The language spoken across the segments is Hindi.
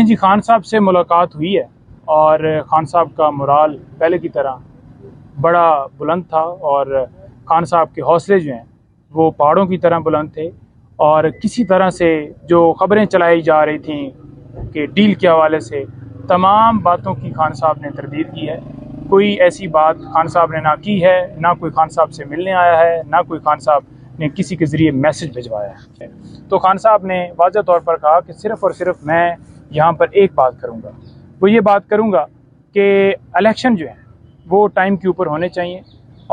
जी खान साहब से मुलाकात हुई है और खान साहब का मोराल पहले की तरह बड़ा बुलंद था और खान साहब के हौसले जो हैं वो पहाड़ों की तरह बुलंद थे। और किसी तरह से जो ख़बरें चलाई जा रही थी कि डील के हवाले से तमाम बातों की खान साहब ने तरदीद की है। कोई ऐसी बात खान साहब ने ना की है, ना कोई खान साहब से मिलने आया है, ना कोई खान साहब ने किसी के ज़रिए मैसेज भिजवाया है। तो खान साहब ने वाज़ह तौर पर कहा कि सिर्फ़ और सिर्फ मैं यहाँ पर एक बात करूँगा, वो ये बात करूँगा कि इलेक्शन जो है वो टाइम के ऊपर होने चाहिए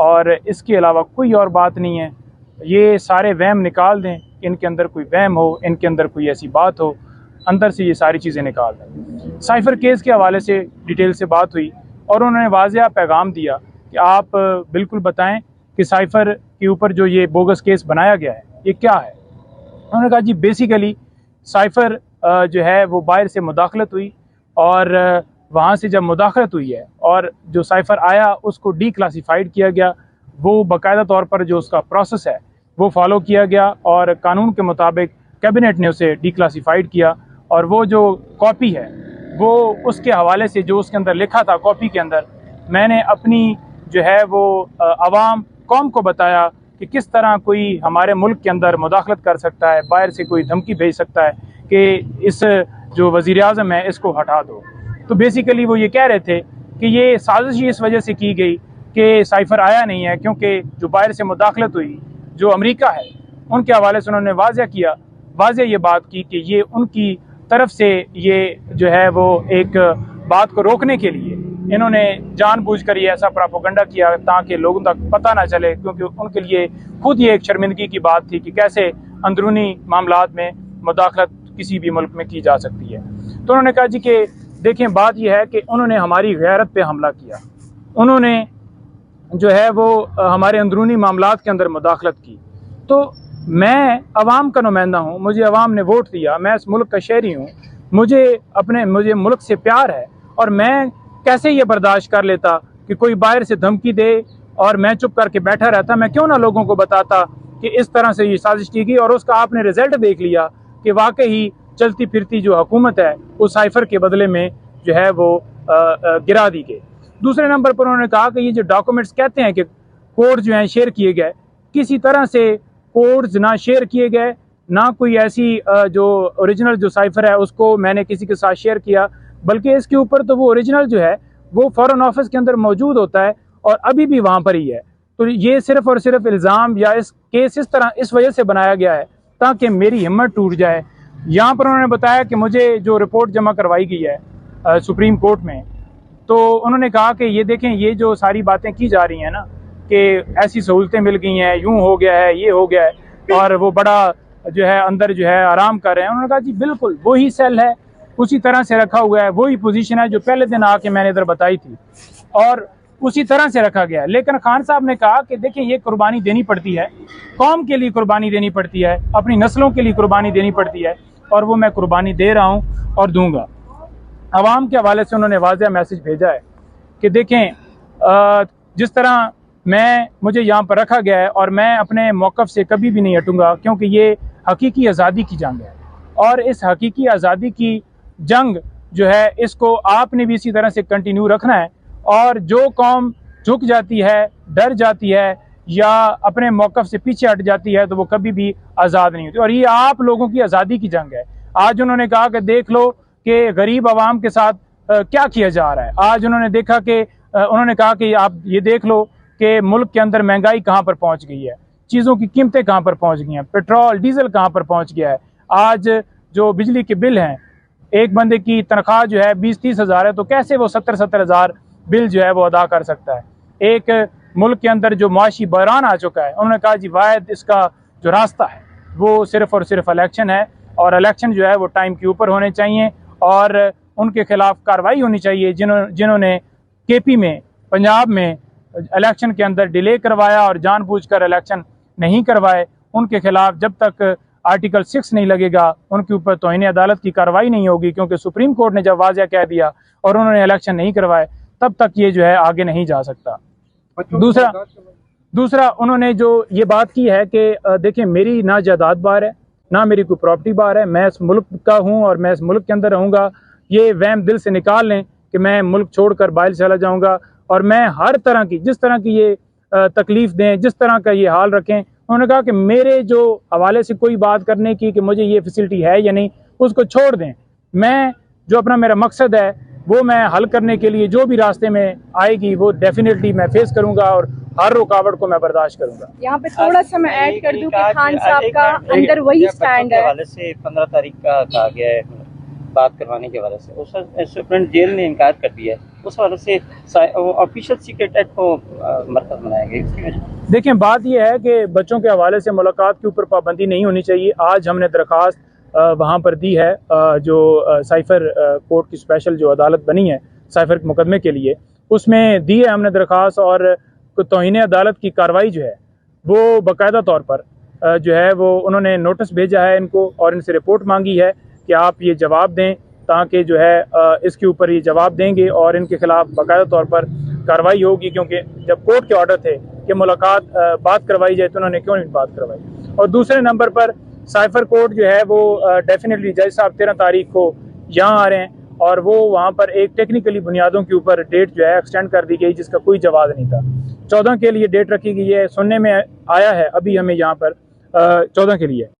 और इसके अलावा कोई और बात नहीं है। ये सारे वहम निकाल दें, इनके अंदर कोई वहम हो, इनके अंदर कोई ऐसी बात हो, अंदर से ये सारी चीज़ें निकाल दें। साइफ़र केस के हवाले से डिटेल से बात हुई और उन्होंने वाज़ेह पैगाम दिया कि आप बिल्कुल बताएं कि साइफ़र के ऊपर जो ये बोगस केस बनाया गया है ये क्या है। उन्होंने कहा जी बेसिकली साइफ़र जो है वो बाहर से मुदाखलत हुई और वहाँ से जब मुदाखलत हुई है और जो साइफ़र आया उसको डीक्लासिफाइड किया गया, वो बाकायदा तौर पर जो उसका प्रोसेस है वो फॉलो किया गया और कानून के मुताबिक कैबिनेट ने उसे डीक्लासिफाइड किया और वो जो कॉपी है वो उसके हवाले से जो उसके अंदर लिखा था कॉपी के अंदर मैंने अपनी जो है वो आवाम कौम को बताया कि किस तरह कोई हमारे मुल्क के अंदर मुदाखलत कर सकता है, बाहर से कोई धमकी भेज सकता है कि इस जो वज़ीर आज़म है इसको हटा दो। तो बेसिकली वो ये कह रहे थे कि ये साजिश इस वजह से की गई कि साइफ़र आया नहीं है क्योंकि जो बाहर से मुदाखलत हुई जो अमेरिका है उनके हवाले से उन्होंने वाज़ेह ये बात की कि ये उनकी तरफ से ये जो है वो एक बात को रोकने के लिए इन्होंने जानबूझकर ये ऐसा प्रोपेगेंडा किया ताकि लोगों तक पता ना चले, क्योंकि उनके लिए खुद ये एक शर्मिंदगी की बात थी कि कैसे अंदरूनी मामलात में मुदाखलत किसी भी मुल्क में की जा सकती है। तो उन्होंने कहा जी कि देखें बात यह है कि उन्होंने हमारी गैरत पे हमला किया, उन्होंने जो है वो हमारे अंदरूनी मामलात के अंदर मुदाखलत की। तो मैं अवाम का नुमाइंदा हूँ, मुझे अवाम ने वोट दिया, मैं इस मुल्क का शहरी हूँ, मुझे मुल्क से प्यार है और मैं कैसे ये बर्दाश्त कर लेता कि कोई बाहर से धमकी दे और मैं चुप करके बैठा रहता। मैं क्यों ना लोगों को बताता कि इस तरह से ये साजिश की गई और उसका आपने रिजल्ट देख लिया कि वाकई ही चलती फिरती जो हुकूमत है वो साइफ़र के बदले में जो है वो गिरा दी गई। दूसरे नंबर पर उन्होंने कहा कि ये जो डॉक्यूमेंट्स कहते हैं कि कोड जो हैं शेयर किए गए, किसी तरह से कोड्स ना शेयर किए गए, ना कोई ऐसी जो ओरिजिनल जो साइफ़र है उसको मैंने किसी के साथ शेयर किया, बल्कि इसके ऊपर तो वो ओरिजिनल जो है वो फॉरेन ऑफिस के अंदर मौजूद होता है और अभी भी वहाँ पर ही है। तो ये सिर्फ़ और सिर्फ इल्ज़ाम या इस केस इस तरह इस वजह से बनाया गया है ताकि मेरी हिम्मत टूट जाए। यहाँ पर उन्होंने बताया कि मुझे जो रिपोर्ट जमा करवाई गई है सुप्रीम कोर्ट में, तो उन्होंने कहा कि ये देखें ये जो सारी बातें की जा रही हैं ना कि ऐसी सहूलतें मिल गई हैं, यूँ हो गया है, ये हो गया है और वो बड़ा जो है अंदर जो है आराम कर रहे हैं। उन्होंने कहा जी बिल्कुल वही सेल है, उसी तरह से रखा हुआ है, वही पोजीशन है जो पहले दिन आके मैंने इधर बताई थी और उसी तरह से रखा गया है। लेकिन खान साहब ने कहा कि देखिए ये कुर्बानी देनी पड़ती है, कौम के लिए कुर्बानी देनी पड़ती है, अपनी नस्लों के लिए कुर्बानी देनी पड़ती है और वो मैं कुर्बानी दे रहा हूँ और दूंगा। आवाम के हवाले से उन्होंने वाज़ेह मैसेज भेजा है कि देखें जिस तरह मुझे यहाँ पर रखा गया है और मैं अपने मौक़िफ़ से कभी भी नहीं हटूँगा, क्योंकि ये हकीकी आज़ादी की जंग है और इस हकीकी आज़ादी की जंग जो है इसको आपने भी इसी तरह से कंटिन्यू रखना है। और जो कौम झुक जाती है, डर जाती है या अपने मौक़िफ़ से पीछे हट जाती है तो वो कभी भी आज़ाद नहीं होती और ये आप लोगों की आज़ादी की जंग है। आज उन्होंने कहा कि देख लो कि गरीब आवाम के साथ क्या किया जा रहा है। आज उन्होंने कहा कि आप ये देख लो कि मुल्क के अंदर महंगाई कहाँ पर पहुँच गई है, चीज़ों की कीमतें कहाँ पर पहुँच गई हैं, पेट्रोल डीजल कहाँ पर पहुँच गया है। आज जो बिजली के बिल हैं, एक बंदे की तनख्वाह जो है 20-30 हज़ार है तो कैसे वो 70-70 हज़ार बिल जो है वो अदा कर सकता है। एक मुल्क के अंदर जो मुआशी बहरान आ चुका है, उन्होंने कहा जी वाहिद इसका जो रास्ता है वो सिर्फ़ और सिर्फ इलेक्शन है और इलेक्शन जो है वो टाइम के ऊपर होने चाहिए और उनके खिलाफ कार्रवाई होनी चाहिए जिन्होंने केपी में पंजाब में इलेक्शन के अंदर डिले करवाया और जानबूझकर इलेक्शन नहीं करवाए। उनके खिलाफ जब तक आर्टिकल 6 नहीं लगेगा उनके ऊपर तौहीन अदालत की कार्रवाई नहीं होगी, क्योंकि सुप्रीम कोर्ट ने जब वाज़ेह कह दिया और उन्होंने इलेक्शन नहीं करवाए तब तक ये जो है आगे नहीं जा सकता। दूसरा उन्होंने जो ये बात की है कि देखिए मेरी ना जायदाद बार है ना मेरी कोई प्रॉपर्टी बार है, मैं इस मुल्क का हूँ और मैं इस मुल्क के अंदर रहूँगा। ये वहम दिल से निकाल लें कि मैं मुल्क छोड़कर बाहर चला जाऊंगा। और मैं हर तरह की, जिस तरह की ये तकलीफ़ दें, जिस तरह का ये हाल रखें, उन्होंने कहा कि मेरे जो हवाले से कोई बात करने की कि मुझे ये फैसिलिटी है या नहीं, उसको छोड़ दें। मैं जो अपना मेरा मकसद है वो मैं हल करने के लिए जो भी रास्ते में आएगी वो डेफिनेटली मैं फेस करूंगा और हर रुकावट को मैं बर्दाश्त करूंगा। यहाँ पे थोड़ा सा मैं ऐड कर दूं कि खान साहब का अंदर वही स्टैंड है। हवाले से 15 तारीख का कहा गया है बात करवाने के हवाले से, उस सुप्रीम जेल ने इनकार कर दिया है। उस हवाले से ऑफिशियल सीक्रेट एक्ट को मरकज बनाया गया, इसकी वजह। देखें, बात यह है कि बच्चों के हवाले से मुलाकात के ऊपर पाबंदी नहीं होनी चाहिए। आज हमने दरख्वास्त वहाँ पर दी है, जो साइफर कोर्ट की स्पेशल जो अदालत बनी है साइफर के मुकदमे के लिए, उसमें दी है हमने दरख्वास्त। और तौहीन अदालत की कार्रवाई जो है वो बाकायदा तौर पर जो है वो उन्होंने नोटिस भेजा है इनको और इनसे रिपोर्ट मांगी है कि आप ये जवाब दें, ताकि जो है इसके ऊपर ये जवाब देंगे और इनके खिलाफ बाकायदा तौर पर कार्रवाई होगी। क्योंकि जब कोर्ट के ऑर्डर थे कि मुलाकात बात करवाई जाए तो उन्होंने क्यों नहीं बात करवाई। और दूसरे नंबर पर साइफर कोर्ट जो है वो डेफिनेटली जज साहब 13 तारीख को यहाँ आ रहे हैं और वो वहाँ पर एक टेक्निकली बुनियादों के ऊपर डेट जो है एक्सटेंड कर दी गई, जिसका कोई जवाब नहीं था। 14 के लिए डेट रखी गई है, सुनने में आया है अभी हमें यहाँ पर 14 के लिए।